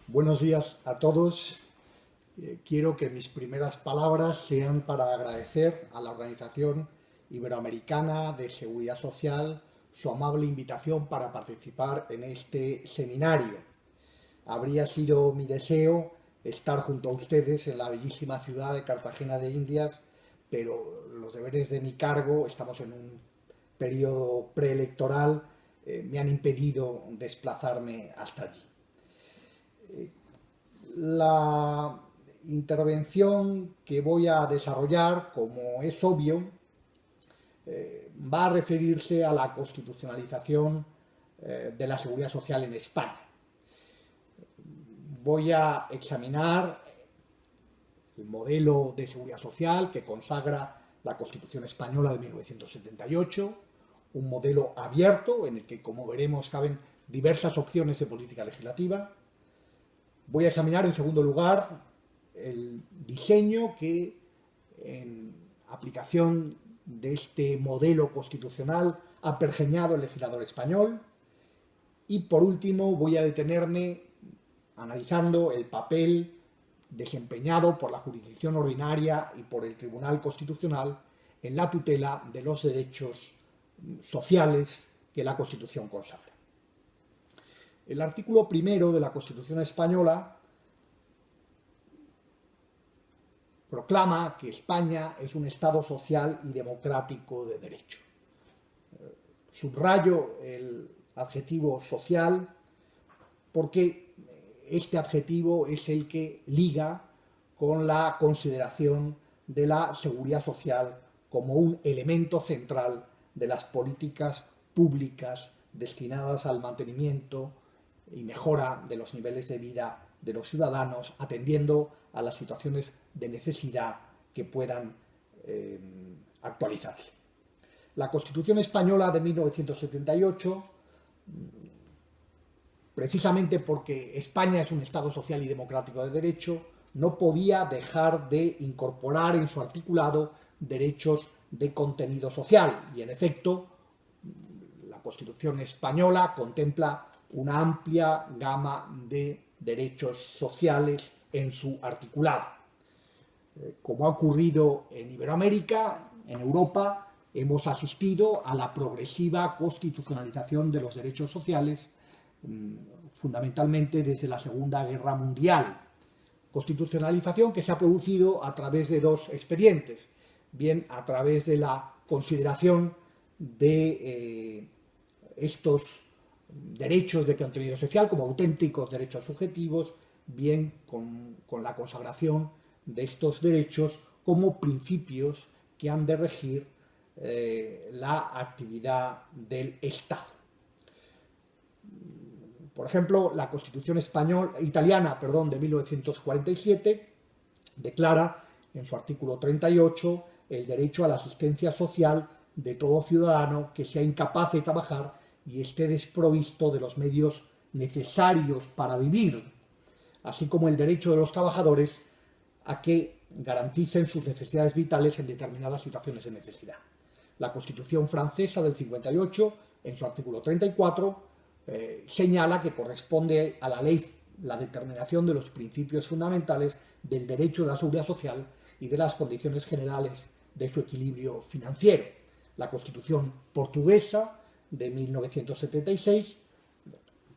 Buenos días a todos. Quiero que mis primeras palabras sean para agradecer a la Organización Iberoamericana de Seguridad Social su amable invitación para participar en este seminario. Habría sido mi deseo estar junto a ustedes en la bellísima ciudad de Cartagena de Indias, pero los deberes de mi cargo, estamos en un periodo preelectoral, me han impedido desplazarme hasta allí. La intervención que voy a desarrollar, como es obvio, va a referirse a la constitucionalización de la seguridad social en España. Voy a examinar el modelo de seguridad social que consagra la Constitución Española de 1978, un modelo abierto en el que, como veremos, caben diversas opciones de política legislativa. Voy a examinar, en segundo lugar, el diseño que, en aplicación de este modelo constitucional, ha pergeñado el legislador español. Y, por último, voy a detenerme analizando el papel desempeñado por la jurisdicción ordinaria y por el Tribunal Constitucional en la tutela de los derechos sociales que la Constitución consagra. El artículo primero de la Constitución española proclama que España es un Estado social y democrático de derecho. Subrayo el adjetivo social porque este adjetivo es el que liga con la consideración de la seguridad social como un elemento central de las políticas públicas destinadas al mantenimiento y mejora de los niveles de vida de los ciudadanos, atendiendo a las situaciones de necesidad que puedan actualizarse. La Constitución Española de 1978, precisamente porque España es un Estado social y democrático de derecho, no podía dejar de incorporar en su articulado derechos de contenido social. Y, en efecto, la Constitución Española contempla una amplia gama de derechos sociales en su articulado. Como ha ocurrido en Iberoamérica, en Europa, hemos asistido a la progresiva constitucionalización de los derechos sociales, fundamentalmente desde la Segunda Guerra Mundial. Constitucionalización que se ha producido a través de dos expedientes, bien a través de la consideración de estos derechos de contenido social como auténticos derechos subjetivos, bien con la consagración de estos derechos como principios que han de regir la actividad del Estado. Por ejemplo, la Constitución italiana de 1947 declara en su artículo 38 el derecho a la asistencia social de todo ciudadano que sea incapaz de trabajar y esté desprovisto de los medios necesarios para vivir, así como el derecho de los trabajadores a que garanticen sus necesidades vitales en determinadas situaciones de necesidad. La Constitución francesa del 58, en su artículo 34, señala que corresponde a la ley la determinación de los principios fundamentales del derecho de la seguridad social y de las condiciones generales de su equilibrio financiero. La Constitución portuguesa de 1976,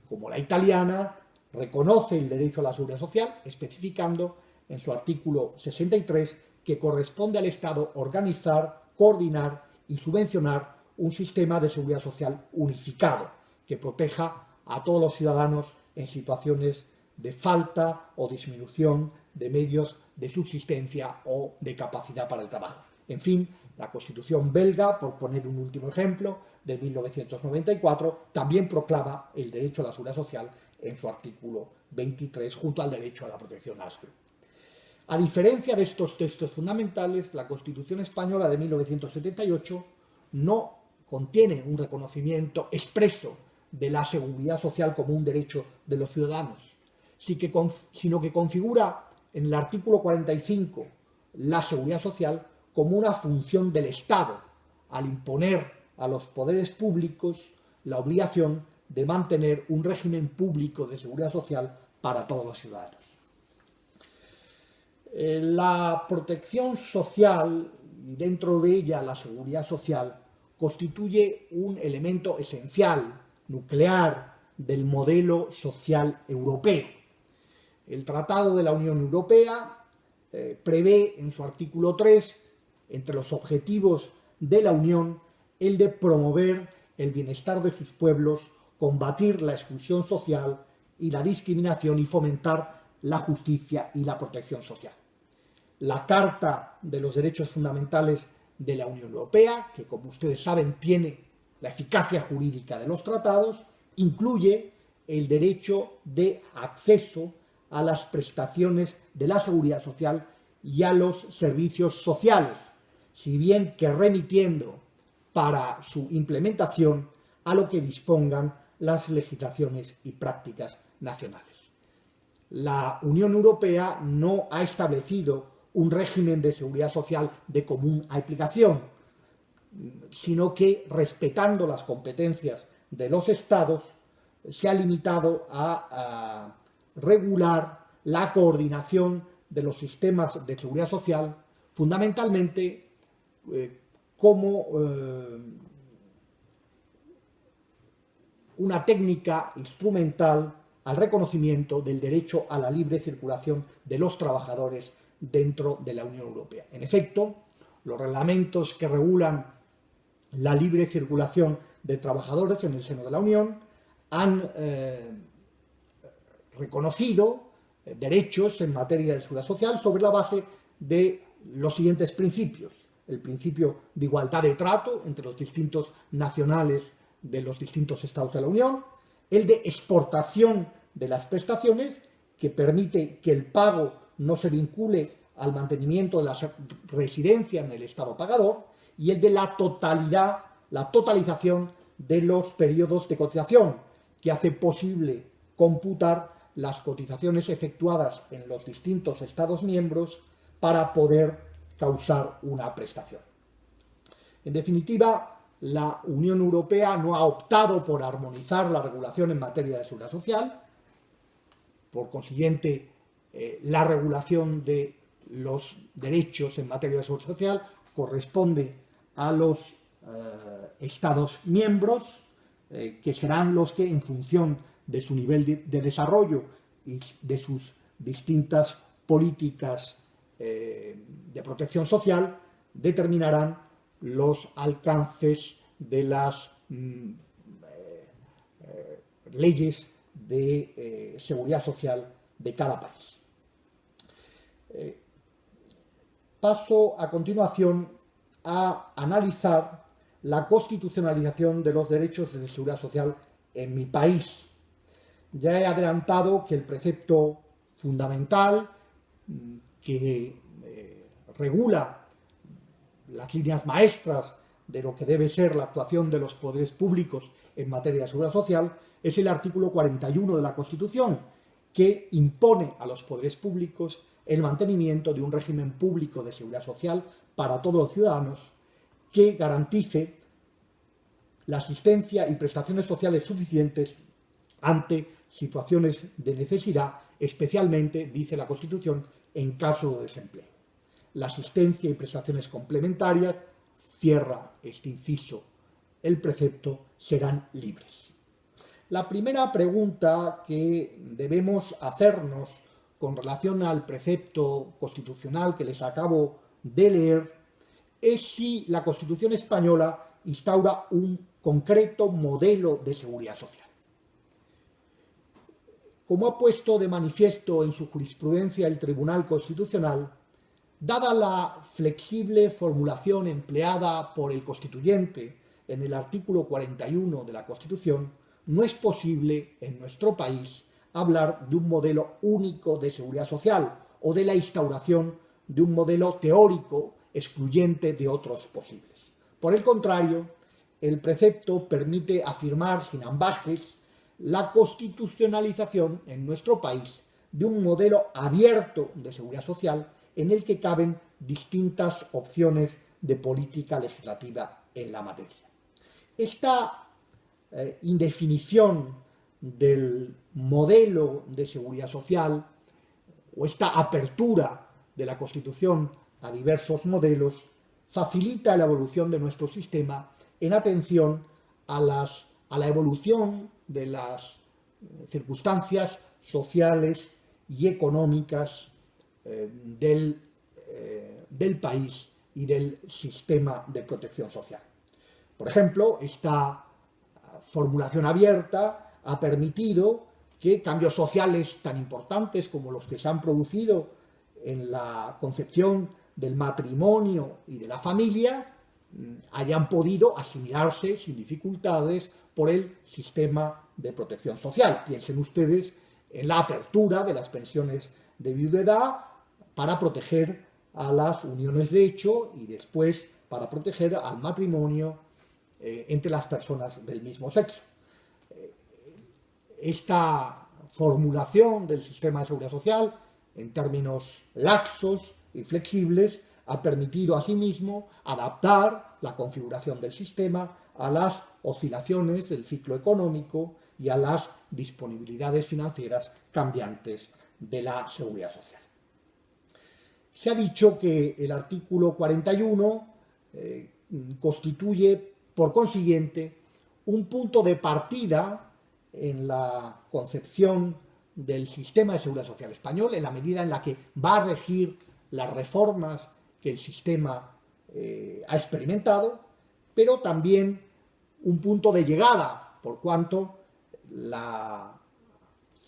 como la italiana, reconoce el derecho a la seguridad social, especificando en su artículo 63 que corresponde al Estado organizar, coordinar y subvencionar un sistema de seguridad social unificado que proteja a todos los ciudadanos en situaciones de falta o disminución de medios de subsistencia o de capacidad para el trabajo. En fin, la Constitución belga, por poner un último ejemplo, de 1994, también proclama el derecho a la seguridad social en su artículo 23, junto al derecho a la protección ASPE. A diferencia de estos textos fundamentales, la Constitución española de 1978 no contiene un reconocimiento expreso de la seguridad social como un derecho de los ciudadanos, sino que configura en el artículo 45 la seguridad social como una función del Estado, al imponer a los poderes públicos la obligación de mantener un régimen público de seguridad social para todos los ciudadanos. La protección social, y dentro de ella la seguridad social, constituye un elemento esencial, nuclear, del modelo social europeo. El Tratado de la Unión Europea prevé en su artículo 3, entre los objetivos de la Unión, el de promover el bienestar de sus pueblos, combatir la exclusión social y la discriminación y fomentar la justicia y la protección social. La Carta de los Derechos Fundamentales de la Unión Europea, que como ustedes saben tiene la eficacia jurídica de los tratados, incluye el derecho de acceso a las prestaciones de la seguridad social y a los servicios sociales, si bien que remitiendo para su implementación a lo que dispongan las legislaciones y prácticas nacionales. La Unión Europea no ha establecido un régimen de seguridad social de común aplicación, sino que, respetando las competencias de los Estados, se ha limitado a regular la coordinación de los sistemas de seguridad social, fundamentalmente como una técnica instrumental al reconocimiento del derecho a la libre circulación de los trabajadores dentro de la Unión Europea. En efecto, los reglamentos que regulan la libre circulación de trabajadores en el seno de la Unión han reconocido derechos en materia de seguridad social sobre la base de los siguientes principios. El principio de igualdad de trato entre los distintos nacionales de los distintos estados de la Unión, el de exportación de las prestaciones, que permite que el pago no se vincule al mantenimiento de la residencia en el estado pagador, y el de la totalización de los periodos de cotización, que hace posible computar las cotizaciones efectuadas en los distintos estados miembros para poder causar una prestación. En definitiva, la Unión Europea no ha optado por armonizar la regulación en materia de seguridad social. Por consiguiente, la regulación de los derechos en materia de seguridad social corresponde a los Estados miembros, que serán los que, en función de su nivel de desarrollo y de sus distintas políticas de protección social, determinarán los alcances de las leyes de seguridad social de cada país. Paso a continuación a analizar la constitucionalización de los derechos de seguridad social en mi país. Ya he adelantado que el precepto fundamental que regula las líneas maestras de lo que debe ser la actuación de los poderes públicos en materia de seguridad social es el artículo 41 de la Constitución, que impone a los poderes públicos el mantenimiento de un régimen público de seguridad social para todos los ciudadanos que garantice la asistencia y prestaciones sociales suficientes ante situaciones de necesidad, especialmente, dice la Constitución, en caso de desempleo. La asistencia y prestaciones complementarias, cierra este inciso el precepto, serán libres. La primera pregunta que debemos hacernos con relación al precepto constitucional que les acabo de leer es si la Constitución española instaura un concreto modelo de seguridad social. Como ha puesto de manifiesto en su jurisprudencia el Tribunal Constitucional, dada la flexible formulación empleada por el constituyente en el artículo 41 de la Constitución, no es posible en nuestro país hablar de un modelo único de seguridad social o de la instauración de un modelo teórico excluyente de otros posibles. Por el contrario, el precepto permite afirmar sin ambages la constitucionalización en nuestro país de un modelo abierto de seguridad social en el que caben distintas opciones de política legislativa en la materia. Esta indefinición del modelo de seguridad social o esta apertura de la Constitución a diversos modelos facilita la evolución de nuestro sistema en atención a la evolución de las circunstancias sociales y económicas del país y del sistema de protección social. Por ejemplo, esta formulación abierta ha permitido que cambios sociales tan importantes como los que se han producido en la concepción del matrimonio y de la familia hayan podido asimilarse sin dificultades por el sistema de protección social. Piensen ustedes en la apertura de las pensiones de viudedad para proteger a las uniones de hecho y después para proteger al matrimonio entre las personas del mismo sexo. Esta formulación del sistema de seguridad social en términos laxos y flexibles ha permitido asimismo adaptar la configuración del sistema a las oscilaciones del ciclo económico y a las disponibilidades financieras cambiantes de la seguridad social. Se ha dicho que el artículo 41 constituye, por consiguiente, un punto de partida en la concepción del sistema de seguridad social español, en la medida en la que va a regir las reformas que el sistema ha experimentado, pero también un punto de llegada, por cuanto la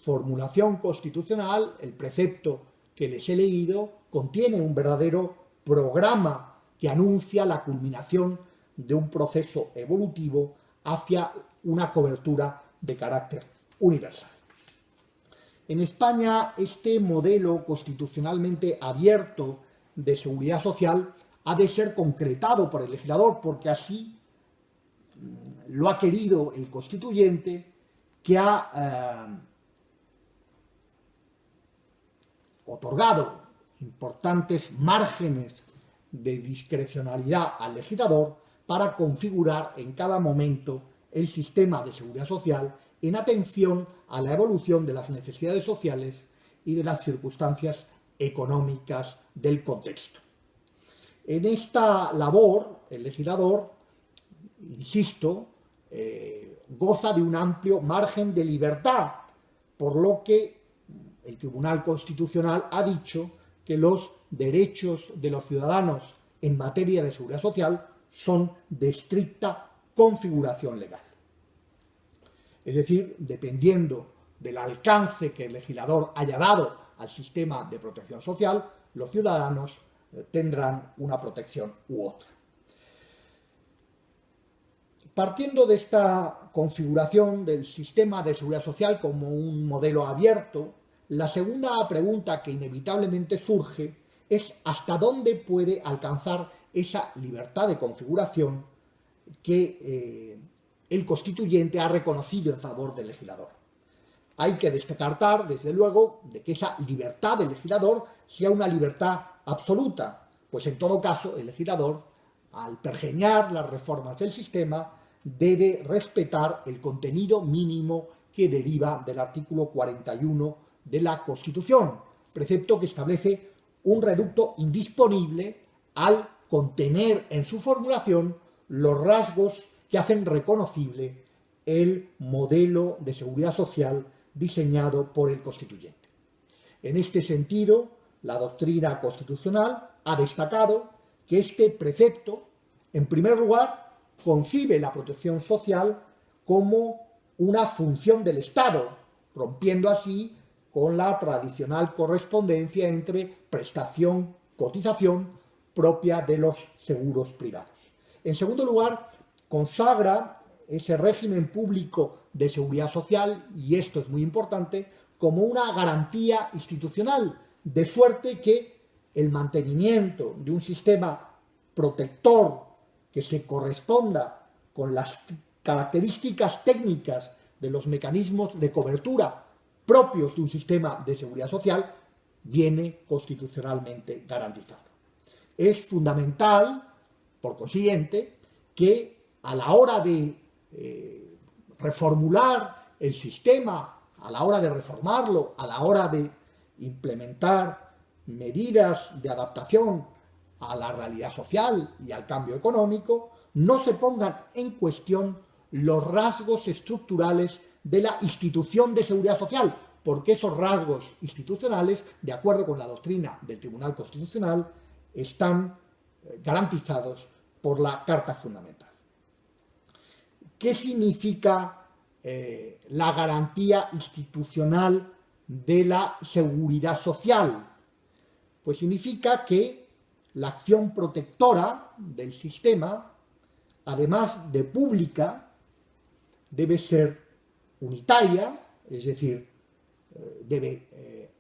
formulación constitucional, el precepto que les he leído, contiene un verdadero programa que anuncia la culminación de un proceso evolutivo hacia una cobertura de carácter universal. En España, este modelo constitucionalmente abierto de seguridad social ha de ser concretado por el legislador, porque así lo ha querido el constituyente, que ha otorgado importantes márgenes de discrecionalidad al legislador para configurar en cada momento el sistema de seguridad social en atención a la evolución de las necesidades sociales y de las circunstancias económicas del contexto. En esta labor, el legislador, insisto, goza de un amplio margen de libertad, por lo que el Tribunal Constitucional ha dicho que los derechos de los ciudadanos en materia de seguridad social son de estricta configuración legal. Es decir, dependiendo del alcance que el legislador haya dado al sistema de protección social, los ciudadanos tendrán una protección u otra. Partiendo de esta configuración del sistema de seguridad social como un modelo abierto, la segunda pregunta que inevitablemente surge es hasta dónde puede alcanzar esa libertad de configuración que el constituyente ha reconocido en favor del legislador. Hay que descartar, desde luego, de que esa libertad del legislador sea una libertad absoluta, pues en todo caso el legislador, al pergeñar las reformas del sistema, debe respetar el contenido mínimo que deriva del artículo 41 de la Constitución, precepto que establece un reducto indisponible al contener en su formulación los rasgos que hacen reconocible el modelo de seguridad social diseñado por el constituyente. En este sentido, la doctrina constitucional ha destacado que este precepto, en primer lugar, concibe la protección social como una función del Estado, rompiendo así con la tradicional correspondencia entre prestación-cotización propia de los seguros privados. En segundo lugar, consagra ese régimen público de seguridad social, y esto es muy importante, como una garantía institucional, de suerte que el mantenimiento de un sistema protector que se corresponda con las características técnicas de los mecanismos de cobertura propios de un sistema de seguridad social viene constitucionalmente garantizado. Es fundamental, por consiguiente, que a la hora de reformular el sistema, a la hora de reformarlo, a la hora de implementar medidas de adaptación a la realidad social y al cambio económico, no se pongan en cuestión los rasgos estructurales de la institución de seguridad social, porque esos rasgos institucionales, de acuerdo con la doctrina del Tribunal Constitucional, están garantizados por la Carta Fundamental. ¿Qué significa la garantía institucional de la seguridad social? Pues significa que la acción protectora del sistema, además de pública, debe ser unitaria, es decir, debe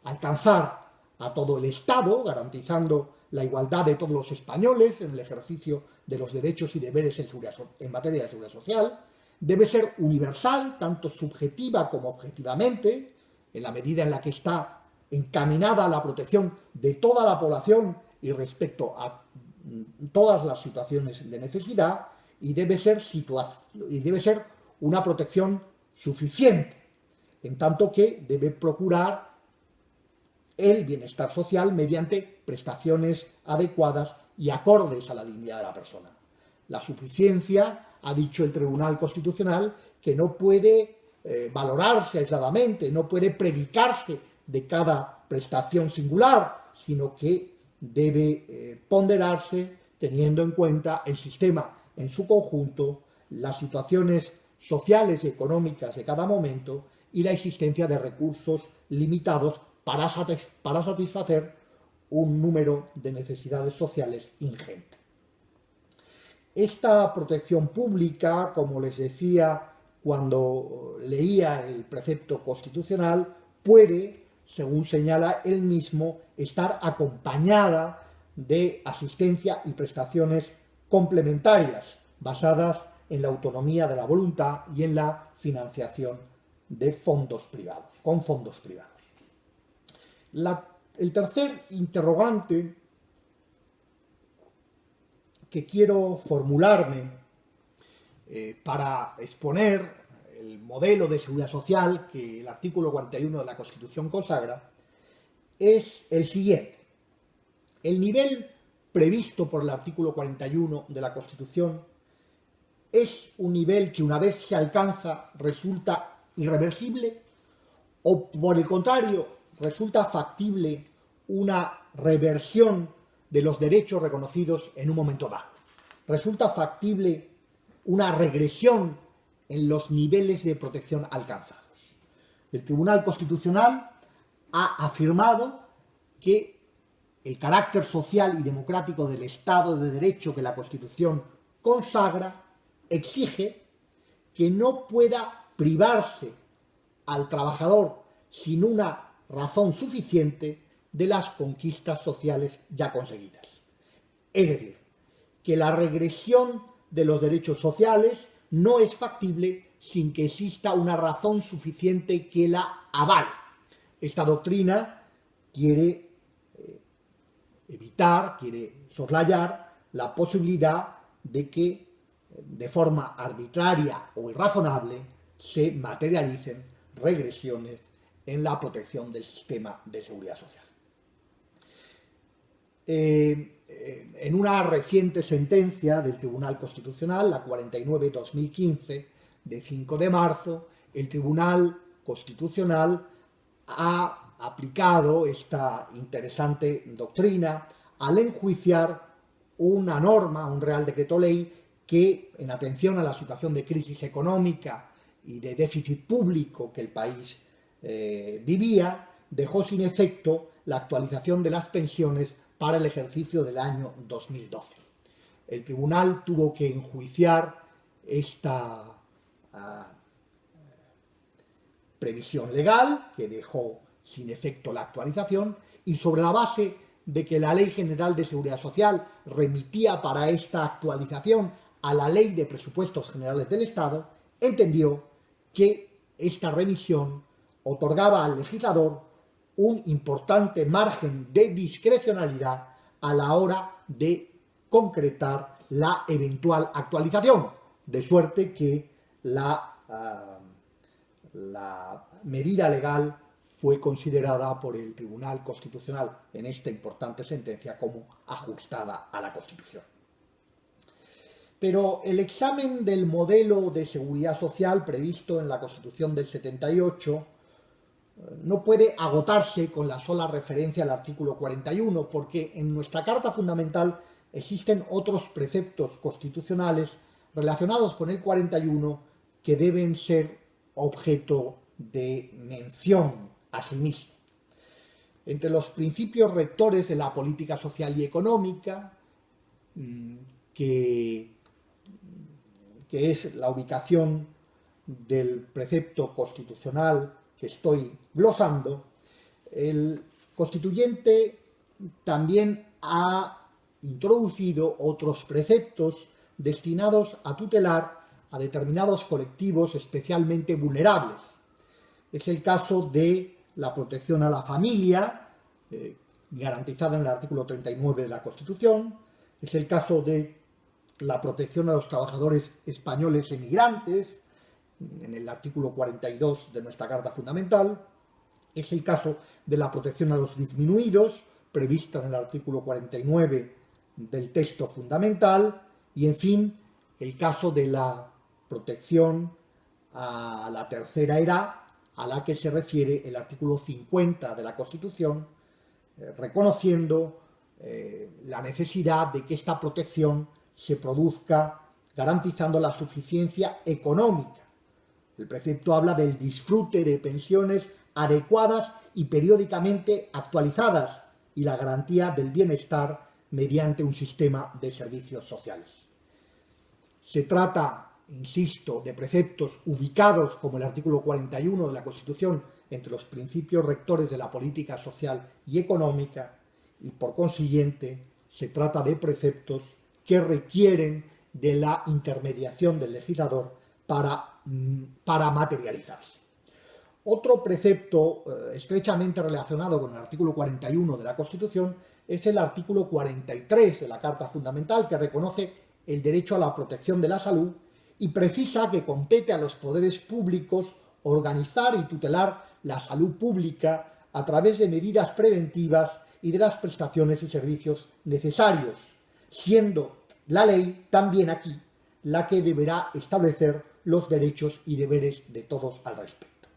alcanzar a todo el Estado, garantizando la igualdad de todos los españoles en el ejercicio de los derechos y deberes en materia de seguridad social, debe ser universal, tanto subjetiva como objetivamente, en la medida en la que está encaminada a la protección de toda la población y respecto a todas las situaciones de necesidad, y debe ser una protección suficiente, en tanto que debe procurar el bienestar social mediante prestaciones adecuadas y acordes a la dignidad de la persona. La suficiencia, ha dicho el Tribunal Constitucional, que no puede valorarse aisladamente, no puede predicarse de cada prestación singular, sino que debe ponderarse teniendo en cuenta el sistema en su conjunto, las situaciones sociales y económicas de cada momento y la existencia de recursos limitados para satisfacer un número de necesidades sociales ingente. Esta protección pública, como les decía cuando leía el precepto constitucional, puede, según señala él mismo, estar acompañada de asistencia y prestaciones complementarias basadas en la autonomía de la voluntad y en la financiación de fondos privados, con fondos privados. El tercer interrogante que quiero formularme para exponer el modelo de seguridad social que el artículo 41 de la Constitución consagra es el siguiente. El nivel previsto por el artículo 41 de la Constitución es un nivel que una vez se alcanza resulta irreversible o, por el contrario, resulta factible una reversión de los derechos reconocidos en un momento dado. Resulta factible una regresión en los niveles de protección alcanzados. El Tribunal Constitucional ha afirmado que el carácter social y democrático del Estado de Derecho que la Constitución consagra exige que no pueda privarse al trabajador sin una razón suficiente de las conquistas sociales ya conseguidas. Es decir, que la regresión de los derechos sociales no es factible sin que exista una razón suficiente que la avale. Esta doctrina quiere quiere soslayar la posibilidad de que de forma arbitraria o irrazonable se materialicen regresiones en la protección del sistema de seguridad social. En una reciente sentencia del Tribunal Constitucional, la 49/2015, de 5 de marzo, el Tribunal Constitucional ha aplicado esta interesante doctrina al enjuiciar una norma, un Real Decreto Ley, que, en atención a la situación de crisis económica y de déficit público que el país vivía, dejó sin efecto la actualización de las pensiones para el ejercicio del año 2012. El tribunal tuvo que enjuiciar esta previsión legal que dejó sin efecto la actualización, y sobre la base de que la Ley General de Seguridad Social remitía para esta actualización a la Ley de Presupuestos Generales del Estado, entendió que esta remisión otorgaba al legislador un importante margen de discrecionalidad a la hora de concretar la eventual actualización, de suerte que la la medida legal fue considerada por el Tribunal Constitucional en esta importante sentencia como ajustada a la Constitución. Pero el examen del modelo de seguridad social previsto en la Constitución del 78 no puede agotarse con la sola referencia al artículo 41, porque en nuestra Carta Fundamental existen otros preceptos constitucionales relacionados con el 41 que deben ser objeto de mención a sí mismo. Entre los principios rectores de la política social y económica, que es la ubicación del precepto constitucional que estoy glosando, el constituyente también ha introducido otros preceptos destinados a tutelar a determinados colectivos especialmente vulnerables. Es el caso de la protección a la familia, garantizada en el artículo 39 de la Constitución. Es el caso de la protección a los trabajadores españoles emigrantes, en el artículo 42 de nuestra Carta Fundamental. Es el caso de la protección a los disminuidos, prevista en el artículo 49 del texto fundamental. Y, en fin, el caso de la protección a la tercera edad, a la que se refiere el artículo 50 de la Constitución, reconociendo la necesidad de que esta protección se produzca garantizando la suficiencia económica. El precepto habla del disfrute de pensiones adecuadas y periódicamente actualizadas y la garantía del bienestar mediante un sistema de servicios sociales. Se trata, insisto, de preceptos ubicados, como el artículo 41 de la Constitución, entre los principios rectores de la política social y económica, y por consiguiente se trata de preceptos que requieren de la intermediación del legislador para materializarse. Otro precepto estrechamente relacionado con el artículo 41 de la Constitución es el artículo 43 de la Carta Fundamental, que reconoce el derecho a la protección de la salud y precisa que compete a los poderes públicos organizar y tutelar la salud pública a través de medidas preventivas y de las prestaciones y servicios necesarios, siendo la ley también aquí la que deberá establecer los derechos y deberes de todos al respecto.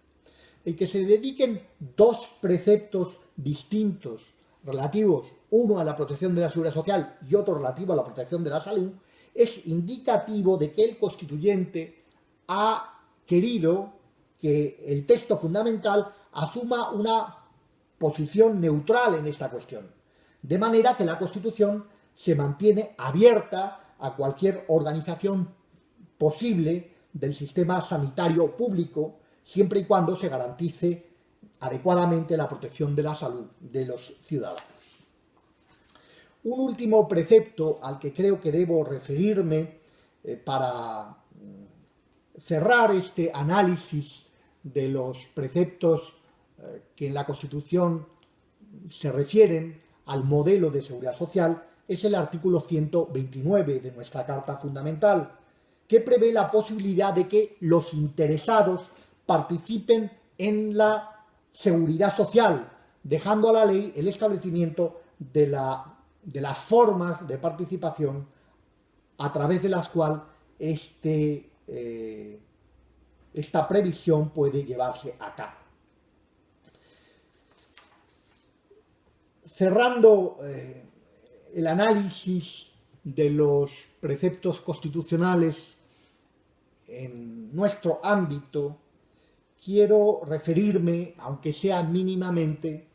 El que se dediquen dos preceptos distintos relativos, uno a la protección de la seguridad social y otro relativo a la protección de la salud, es indicativo de que el constituyente ha querido que el texto fundamental asuma una posición neutral en esta cuestión, de manera que la Constitución se mantiene abierta a cualquier organización posible del sistema sanitario público, siempre y cuando se garantice adecuadamente la protección de la salud de los ciudadanos. Un último precepto al que creo que debo referirme para cerrar este análisis de los preceptos que en la Constitución se refieren al modelo de seguridad social es el artículo 129 de nuestra Carta Fundamental, que prevé la posibilidad de que los interesados participen en la seguridad social, dejando a la ley el establecimiento de las formas de participación a través de las cuales esta previsión puede llevarse a cabo. Cerrando el análisis de los preceptos constitucionales en nuestro ámbito, quiero referirme, aunque sea mínimamente,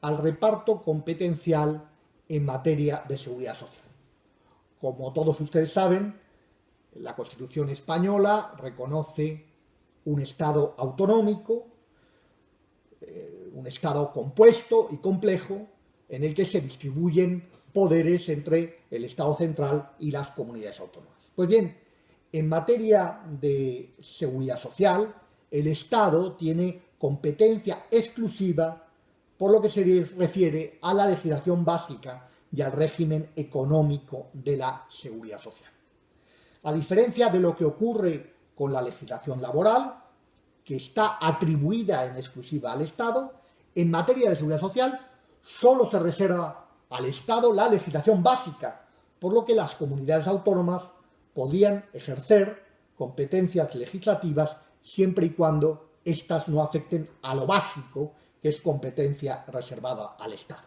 al reparto competencial en materia de seguridad social. Como todos ustedes saben, la Constitución española reconoce un Estado autonómico, un Estado compuesto y complejo, en el que se distribuyen poderes entre el Estado central y las comunidades autónomas. Pues bien, en materia de seguridad social, el Estado tiene competencia exclusiva por lo que se refiere a la legislación básica y al régimen económico de la seguridad social. A diferencia de lo que ocurre con la legislación laboral, que está atribuida en exclusiva al Estado. En materia de seguridad social, solo se reserva al Estado la legislación básica, por lo que las comunidades autónomas podrían ejercer competencias legislativas siempre y cuando éstas no afecten a lo básico, que es competencia reservada al Estado.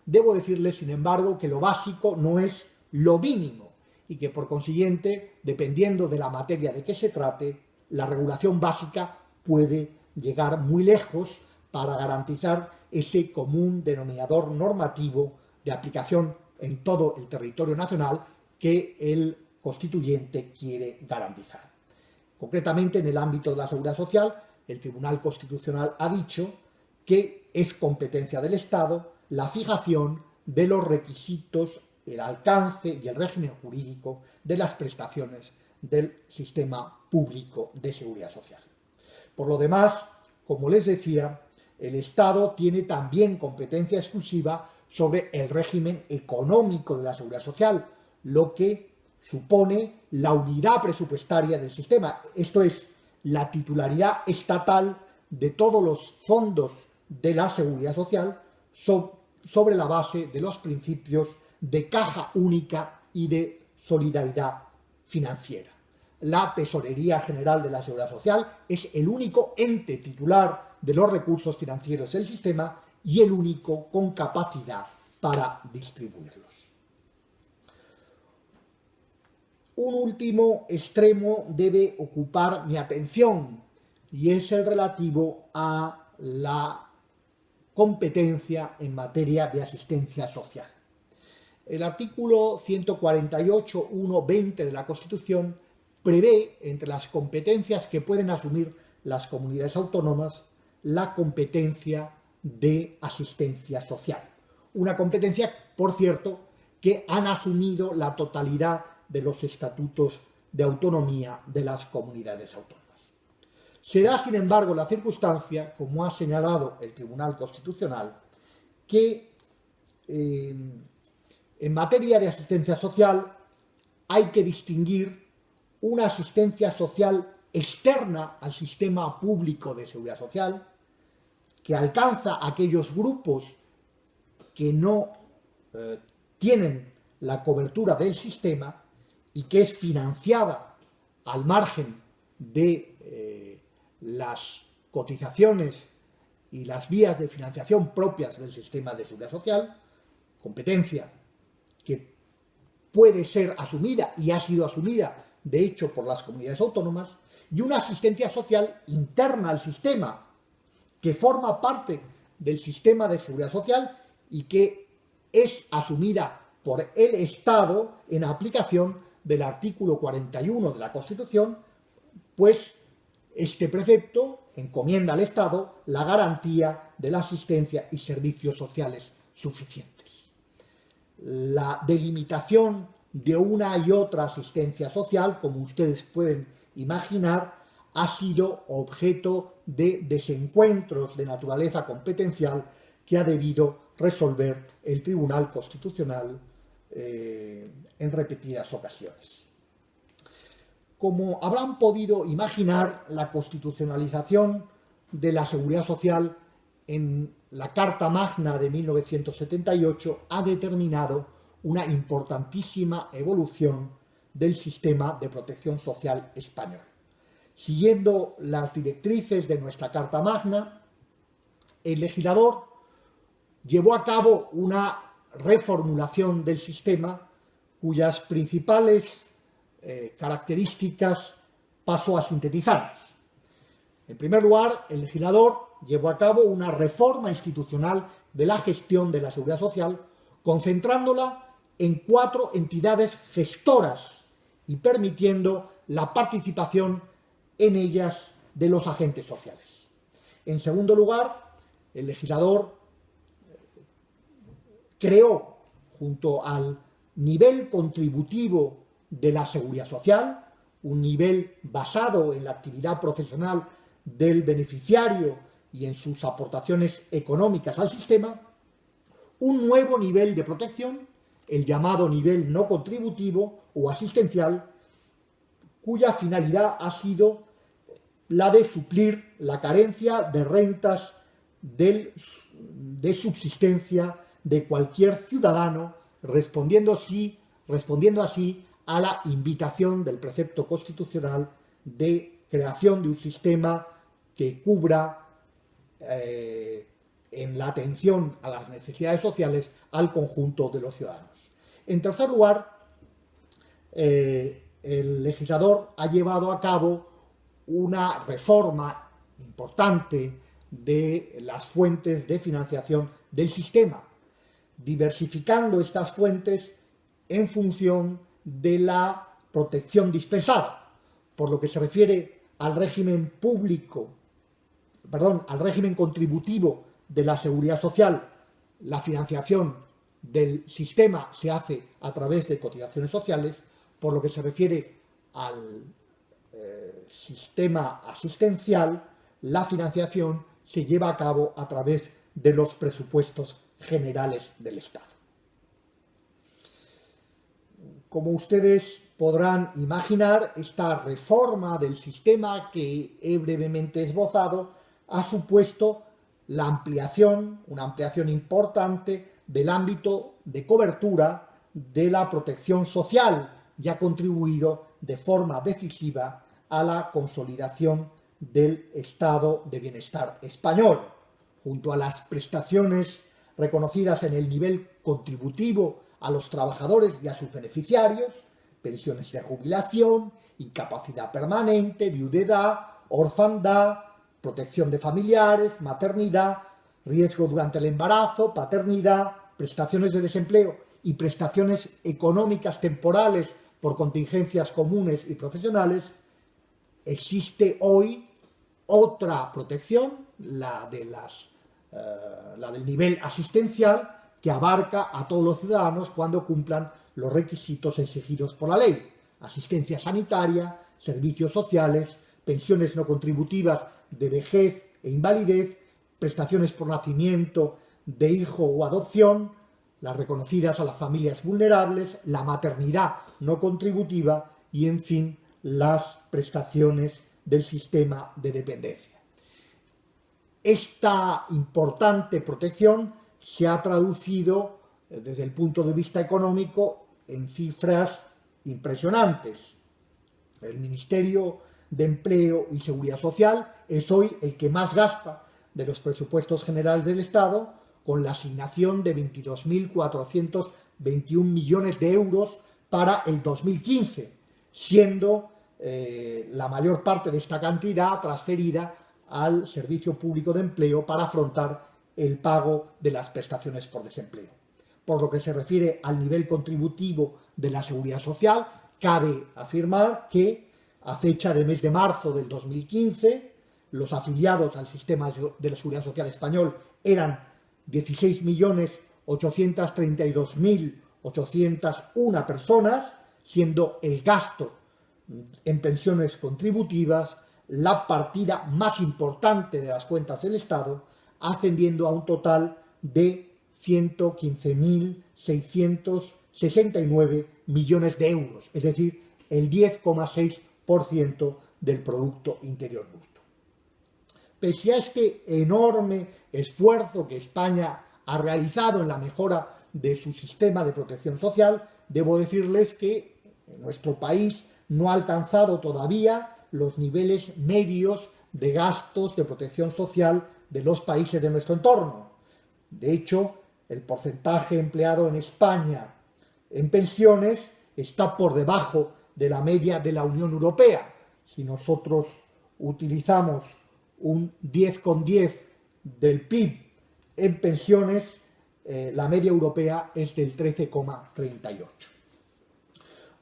Debo decirles, sin embargo, que lo básico no es lo mínimo y que, por consiguiente, dependiendo de la materia de que se trate, la regulación básica puede llegar muy lejos para garantizar ese común denominador normativo de aplicación en todo el territorio nacional que el constituyente quiere garantizar. Concretamente, en el ámbito de la seguridad social, el Tribunal Constitucional ha dicho que es competencia del Estado la fijación de los requisitos, el alcance y el régimen jurídico de las prestaciones del sistema público de seguridad social. Por lo demás, como les decía, el Estado tiene también competencia exclusiva sobre el régimen económico de la seguridad social, lo que supone la unidad presupuestaria del sistema, esto es, la titularidad estatal de todos los fondos de la seguridad social sobre la base de los principios de caja única y de solidaridad financiera. La Tesorería General de la Seguridad Social es el único ente titular de los recursos financieros del sistema y el único con capacidad para distribuirlos. Un último extremo debe ocupar mi atención y es el relativo a la competencia en materia de asistencia social. El artículo 148.1.20 de la Constitución prevé, entre las competencias que pueden asumir las comunidades autónomas, la competencia de asistencia social. Una competencia, por cierto, que han asumido la totalidad de los estatutos de autonomía de las comunidades autónomas. Se da, sin embargo, la circunstancia, como ha señalado el Tribunal Constitucional, que en materia de asistencia social hay que distinguir una asistencia social externa al sistema público de seguridad social, que alcanza a aquellos grupos que no tienen la cobertura del sistema y que es financiada al margen de las cotizaciones y las vías de financiación propias del sistema de seguridad social, competencia que puede ser asumida y ha sido asumida, de hecho, por las comunidades autónomas, y una asistencia social interna al sistema, que forma parte del sistema de seguridad social y que es asumida por el Estado en aplicación del artículo 41 de la Constitución, pues este precepto encomienda al Estado la garantía de la asistencia y servicios sociales suficientes. La delimitación de una y otra asistencia social, como ustedes pueden imaginar, ha sido objeto de desencuentros de naturaleza competencial que ha debido resolver el Tribunal Constitucional en repetidas ocasiones. Como habrán podido imaginar, la constitucionalización de la seguridad social en la Carta Magna de 1978 ha determinado una importantísima evolución del sistema de protección social español. Siguiendo las directrices de nuestra Carta Magna, el legislador llevó a cabo una reformulación del sistema cuyas principales características paso a sintetizarlas. En primer lugar, el legislador llevó a cabo una reforma institucional de la gestión de la seguridad social, concentrándola en 4 entidades gestoras y permitiendo la participación en ellas de los agentes sociales. En segundo lugar, el legislador creó, junto al nivel contributivo de la seguridad social, un nivel basado en la actividad profesional del beneficiario y en sus aportaciones económicas al sistema, un nuevo nivel de protección, el llamado nivel no contributivo o asistencial, cuya finalidad ha sido la de suplir la carencia de rentas de subsistencia de cualquier ciudadano, respondiendo así a la invitación del precepto constitucional de creación de un sistema que cubra en la atención a las necesidades sociales al conjunto de los ciudadanos. En tercer lugar, el legislador ha llevado a cabo una reforma importante de las fuentes de financiación del sistema, diversificando estas fuentes en función de la protección dispensada. Por lo que se refiere al régimen al régimen contributivo de la Seguridad Social, la financiación del sistema se hace a través de cotizaciones sociales. Por lo que se refiere al sistema asistencial, la financiación se lleva a cabo a través de los presupuestos generales del Estado. Como ustedes podrán imaginar, esta reforma del sistema que he brevemente esbozado ha supuesto una ampliación importante del ámbito de cobertura de la protección social y ha contribuido de forma decisiva a la consolidación del estado de bienestar español, junto a las prestaciones reconocidas en el nivel contributivo a los trabajadores y a sus beneficiarios, pensiones de jubilación, incapacidad permanente, viudedad, orfandad, protección de familiares, maternidad, riesgo durante el embarazo, paternidad, prestaciones de desempleo y prestaciones económicas temporales por contingencias comunes y profesionales. Existe hoy otra protección, la del nivel asistencial, que abarca a todos los ciudadanos cuando cumplan los requisitos exigidos por la ley: asistencia sanitaria, servicios sociales, pensiones no contributivas de vejez e invalidez, prestaciones por nacimiento de hijo o adopción, las reconocidas a las familias vulnerables, la maternidad no contributiva y, en fin, las prestaciones del sistema de dependencia. Esta importante protección se ha traducido desde el punto de vista económico en cifras impresionantes. El Ministerio de Empleo y Seguridad Social es hoy el que más gasta de los presupuestos generales del Estado, con la asignación de 22.421 millones de euros para el 2015, siendo la mayor parte de esta cantidad transferida al Servicio Público de Empleo para afrontar el pago de las prestaciones por desempleo. Por lo que se refiere al nivel contributivo de la Seguridad Social, cabe afirmar que a fecha del mes de marzo del 2015, los afiliados al sistema de la Seguridad Social español eran 16.832.801 personas, siendo el gasto en pensiones contributivas la partida más importante de las cuentas del Estado, ascendiendo a un total de 115.669 millones de euros, es decir, el 10,6% del Producto Interior Bruto. Pese a este enorme esfuerzo que España ha realizado en la mejora de su sistema de protección social, debo decirles que nuestro país no ha alcanzado todavía los niveles medios de gastos de protección social de los países de nuestro entorno. De hecho, el porcentaje empleado en España en pensiones está por debajo de la media de la Unión Europea. Si nosotros utilizamos un 10,10 del PIB en pensiones, la media europea es del 13,38.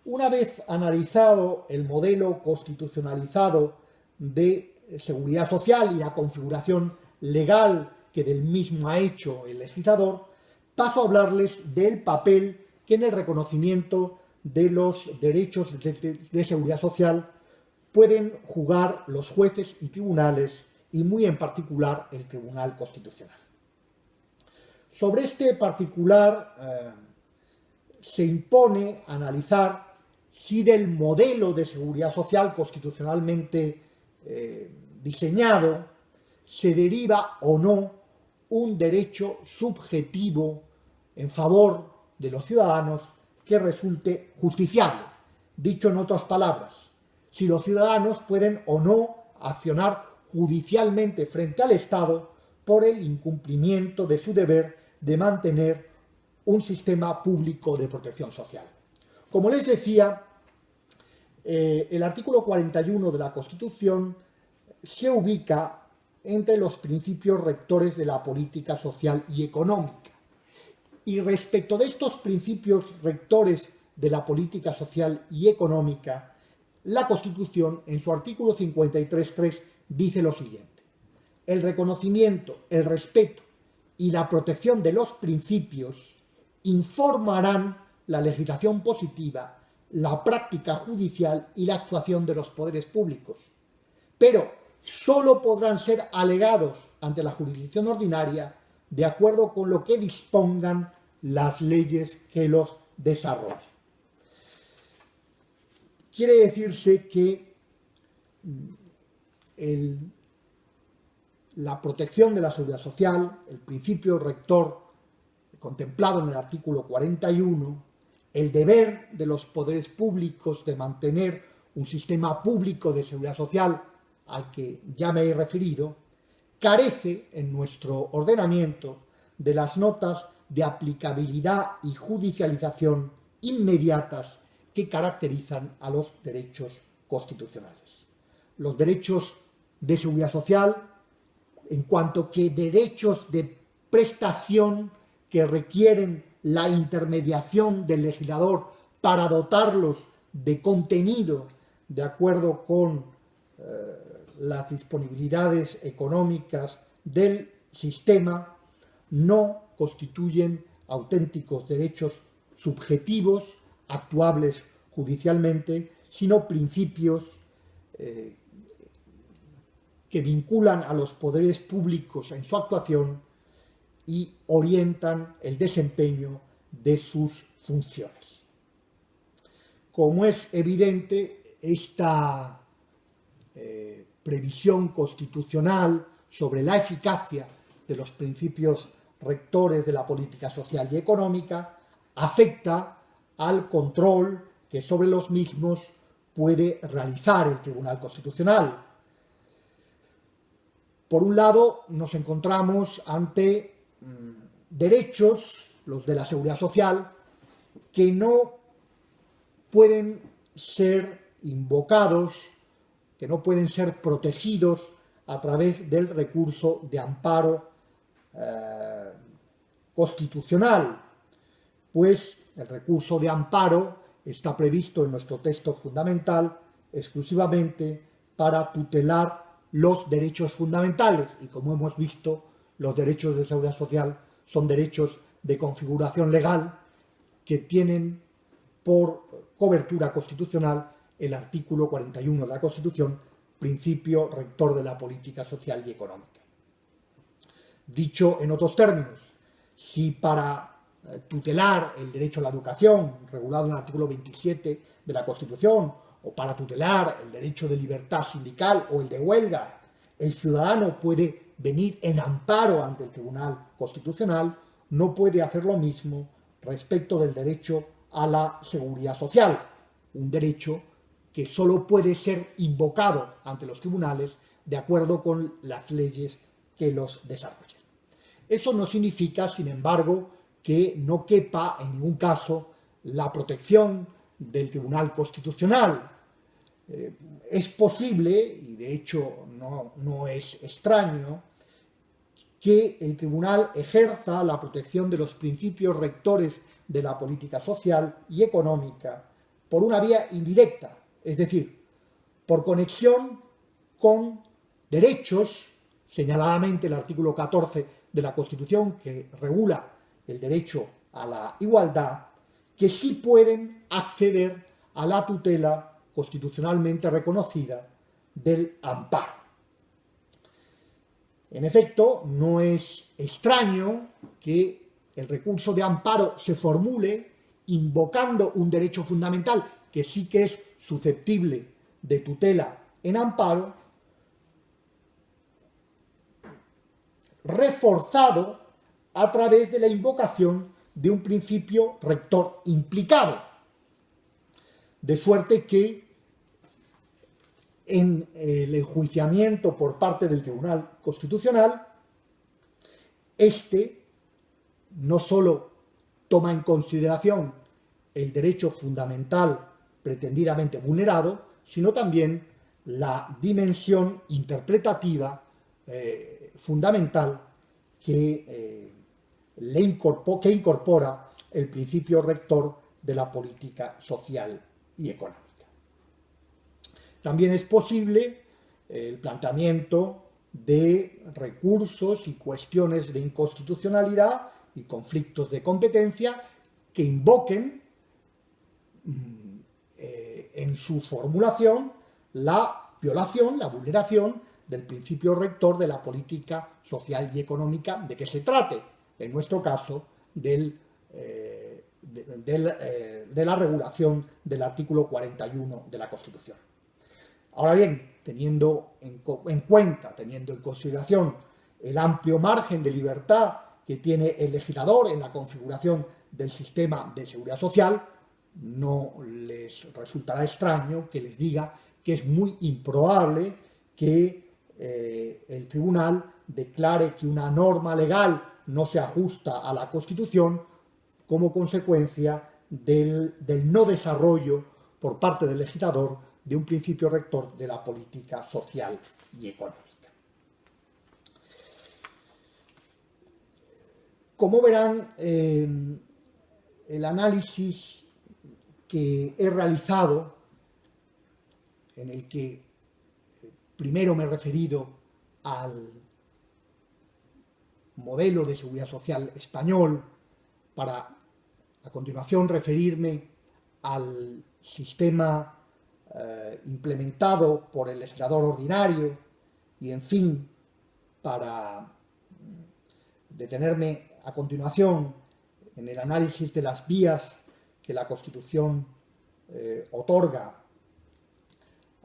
Una vez analizado el modelo constitucionalizado de seguridad social y la configuración legal que del mismo ha hecho el legislador, paso a hablarles del papel que en el reconocimiento de los derechos de seguridad social pueden jugar los jueces y tribunales, y muy en particular el Tribunal Constitucional. Sobre este particular se impone analizar si del modelo de seguridad social constitucionalmente diseñado se deriva o no un derecho subjetivo en favor de los ciudadanos que resulte justiciable. Dicho en otras palabras, si los ciudadanos pueden o no accionar judicialmente frente al Estado por el incumplimiento de su deber de mantener un sistema público de protección social. Como les decía, el artículo 41 de la Constitución se ubica entre los principios rectores de la política social y económica. Y respecto de estos principios rectores de la política social y económica, la Constitución, en su artículo 53.3, dice lo siguiente: el reconocimiento, el respeto y la protección de los principios informarán la legislación positiva, la práctica judicial y la actuación de los poderes públicos, pero solo podrán ser alegados ante la jurisdicción ordinaria de acuerdo con lo que dispongan las leyes que los desarrollen. Quiere decirse que la protección de la seguridad social, el principio rector contemplado en el artículo 41, el deber de los poderes públicos de mantener un sistema público de seguridad social al que ya me he referido, carece en nuestro ordenamiento de las notas de aplicabilidad y judicialización inmediatas que caracterizan a los derechos constitucionales. Los derechos de seguridad social, en cuanto que derechos de prestación que requieren la intermediación del legislador para dotarlos de contenido de acuerdo con las disponibilidades económicas del sistema, no constituyen auténticos derechos subjetivos actuables judicialmente, sino principios que vinculan a los poderes públicos en su actuación y orientan el desempeño de sus funciones. Como es evidente, esta previsión constitucional sobre la eficacia de los principios rectores de la política social y económica afecta al control que sobre los mismos puede realizar el Tribunal Constitucional. Por un lado, nos encontramos ante derechos, los de la seguridad social, que no pueden ser invocados, que no pueden ser protegidos a través del recurso de amparo constitucional, pues el recurso de amparo está previsto en nuestro texto fundamental exclusivamente para tutelar los derechos fundamentales y, como hemos visto, los derechos de seguridad social son derechos de configuración legal que tienen por cobertura constitucional el artículo 41 de la Constitución, principio rector de la política social y económica. Dicho en otros términos, si para tutelar el derecho a la educación, regulado en el artículo 27 de la Constitución, o para tutelar el derecho de libertad sindical o el de huelga, el ciudadano puede venir en amparo ante el Tribunal Constitucional, no puede hacer lo mismo respecto del derecho a la seguridad social, un derecho que solo puede ser invocado ante los tribunales de acuerdo con las leyes que los desarrollan. Eso no significa, sin embargo, que no quepa en ningún caso la protección del Tribunal Constitucional. Es posible, y de hecho no es extraño, que el Tribunal ejerza la protección de los principios rectores de la política social y económica por una vía indirecta, es decir, por conexión con derechos, señaladamente el artículo 14 de la Constitución, que regula el derecho a la igualdad, que sí pueden acceder a la tutela constitucionalmente reconocida del amparo. En efecto, no es extraño que el recurso de amparo se formule invocando un derecho fundamental que sí que es susceptible de tutela en amparo, reforzado a través de la invocación de un principio rector implicado, de suerte que en el enjuiciamiento por parte del Tribunal Constitucional, este no solo toma en consideración el derecho fundamental pretendidamente vulnerado, sino también la dimensión interpretativa fundamental que incorpora el principio rector de la política social y económica. También es posible el planteamiento de recursos y cuestiones de inconstitucionalidad y conflictos de competencia que invoquen en su formulación la violación, la vulneración del principio rector de la política social y económica de que se trate, en nuestro caso, de la regulación del artículo 41 de la Constitución. Ahora bien, teniendo en consideración el amplio margen de libertad que tiene el legislador en la configuración del sistema de seguridad social, no les resultará extraño que les diga que es muy improbable que el tribunal declare que una norma legal no se ajusta a la Constitución como consecuencia del no desarrollo por parte del legislador de un principio rector de la política social y económica. Como verán, el análisis que he realizado, en el que primero me he referido al modelo de seguridad social español, para a continuación referirme al sistema implementado por el legislador ordinario y, en fin, para detenerme a continuación en el análisis de las vías que la Constitución otorga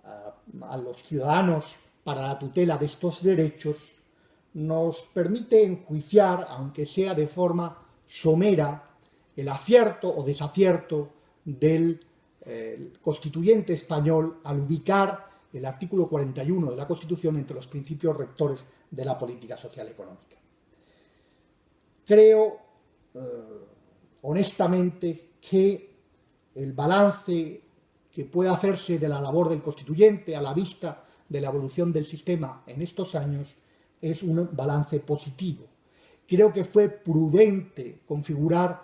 a los ciudadanos para la tutela de estos derechos, nos permite enjuiciar, aunque sea de forma somera, el acierto o desacierto del constituyente español al ubicar el artículo 41 de la Constitución entre los principios rectores de la política social y económica. Creo, honestamente, que el balance que puede hacerse de la labor del constituyente a la vista de la evolución del sistema en estos años es un balance positivo. Creo que fue prudente configurar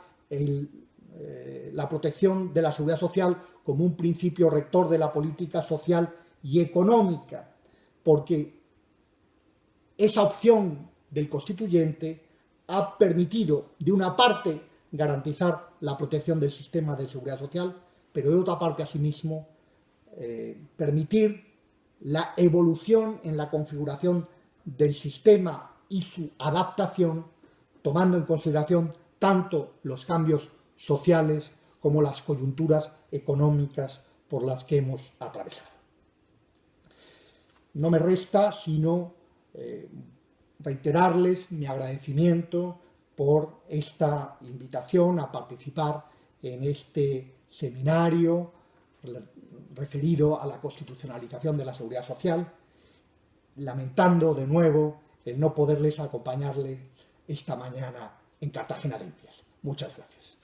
la protección de la seguridad social como un principio rector de la política social y económica, porque esa opción del constituyente ha permitido, de una parte, garantizar la protección del sistema de seguridad social, pero de otra parte, asimismo, permitir la evolución en la configuración del sistema y su adaptación, tomando en consideración tanto los cambios sociales como las coyunturas económicas por las que hemos atravesado. No me resta sino reiterarles mi agradecimiento por esta invitación a participar en este seminario referido a la constitucionalización de la seguridad social, lamentando de nuevo el no poderles acompañarle esta mañana en Cartagena de Indias. Muchas gracias.